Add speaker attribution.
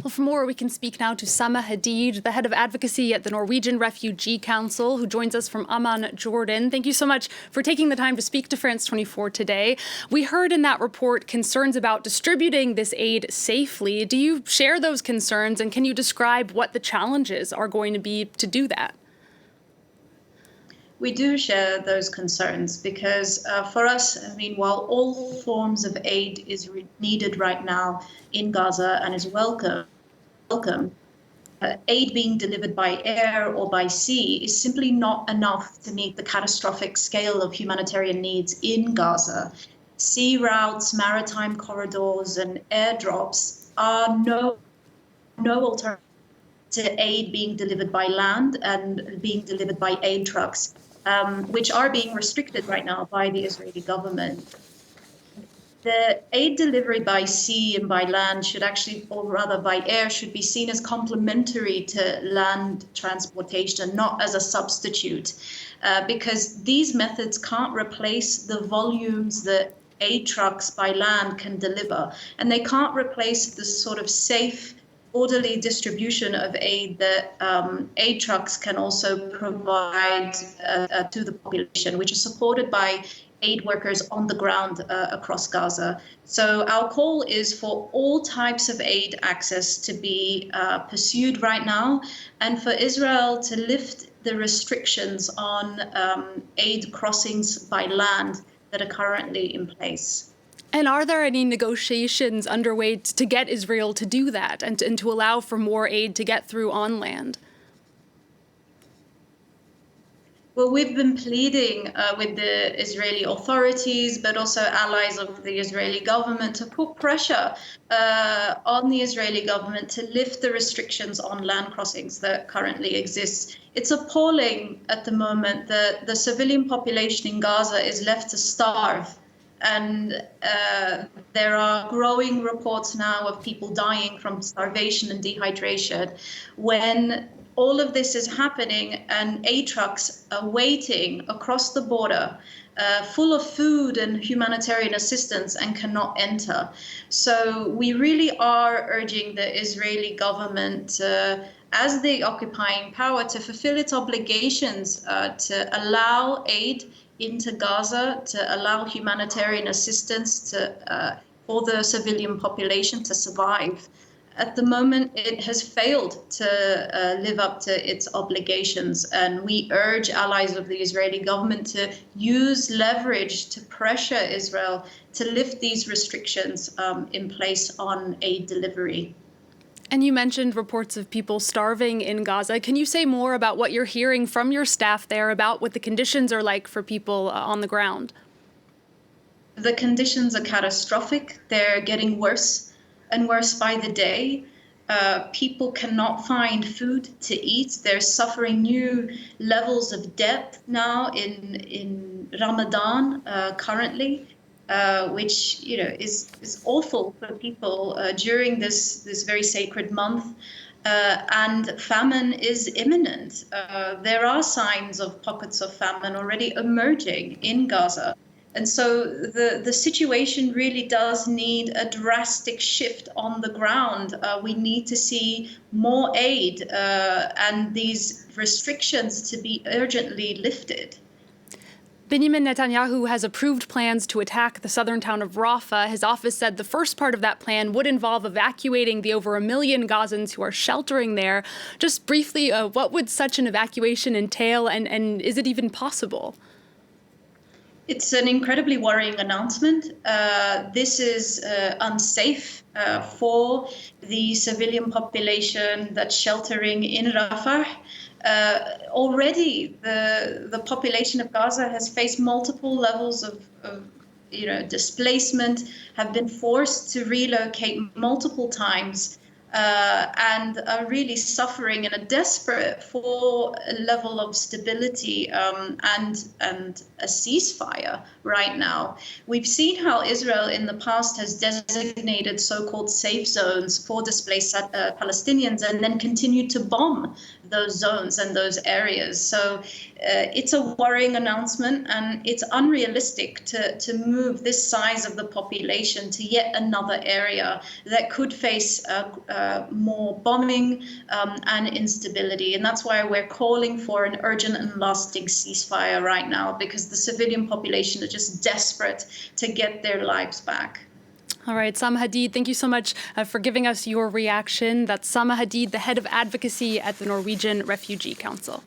Speaker 1: Well, for more, we can speak now to Samah Hadid, the head of advocacy at the Norwegian Refugee Council, who joins us from Amman, Jordan. Thank you so much for taking the time to speak to France 24 today. We heard in that report concerns about distributing this aid safely. Do you share those concerns, and can you describe what the challenges are going to be to do that?
Speaker 2: We do share those concerns because for us, while all forms of aid is needed right now in Gaza and is welcome, aid being delivered by air or by sea is simply not enough to meet the catastrophic scale of humanitarian needs in Gaza. Sea routes, maritime corridors, and airdrops are no alternative to aid being delivered by land and being delivered by aid trucks, which are being restricted right now by the Israeli government. The aid delivery by sea and by land should actually, or rather by air, should be seen as complementary to land transportation, not as a substitute, because these methods can't replace the volumes that aid trucks by land can deliver, and they can't replace the sort of safe, orderly distribution of aid that aid trucks can also provide to the population, which is supported by aid workers on the ground across Gaza. So our call is for all types of aid access to be pursued right now, and for Israel to lift the restrictions on aid crossings by land that are currently in place.
Speaker 1: And are there any negotiations underway to get Israel to do that and to allow for more aid to get through on land?
Speaker 2: Well, we've been pleading with the Israeli authorities, but also allies of the Israeli government, to put pressure on the Israeli government to lift the restrictions on land crossings that currently exist. It's appalling at the moment that the civilian population in Gaza is left to starve. And there are growing reports now of people dying from starvation and dehydration. When all of this is happening and aid trucks are waiting across the border, full of food and humanitarian assistance, and cannot enter. So we really are urging the Israeli government, as the occupying power, to fulfill its obligations to allow aid into Gaza, to allow humanitarian assistance for the civilian population to survive. At the moment, it has failed to live up to its obligations, and we urge allies of the Israeli government to use leverage to pressure Israel to lift these restrictions in place on aid delivery.
Speaker 1: And you mentioned reports of people starving in Gaza. Can you say more about what you're hearing from your staff there about what the conditions are like for people on the ground?
Speaker 2: The conditions are catastrophic. They're getting worse and worse by the day. People cannot find food to eat. They're suffering new levels of debt now in Ramadan currently. Which is awful for people during this very sacred month, and famine is imminent. There are signs of pockets of famine already emerging in Gaza, and so the situation really does need a drastic shift on the ground. We need to see more aid and these restrictions to be urgently lifted.
Speaker 1: Benjamin Netanyahu has approved plans to attack the southern town of Rafah. His office said the first part of that plan would involve evacuating the over 1 million Gazans who are sheltering there. Just briefly, what would such an evacuation entail, and is it even possible?
Speaker 2: It's an incredibly worrying announcement. This is unsafe for the civilian population that's sheltering in Rafah. Already, the population of Gaza has faced multiple levels of displacement, have been forced to relocate multiple times, and are really suffering and are desperate for a level of stability and a ceasefire right now. We've seen how Israel in the past has designated so-called safe zones for displaced Palestinians and then continued to bomb those zones and those areas. So it's a worrying announcement, and it's unrealistic to move this size of the population to yet another area that could face more bombing and instability. And that's why we're calling for an urgent and lasting ceasefire right now, because the civilian population are just desperate to get their lives back.
Speaker 1: All right, Samah Hadid, thank you so much for giving us your reaction. That's Samah Hadid, the head of advocacy at the Norwegian Refugee Council.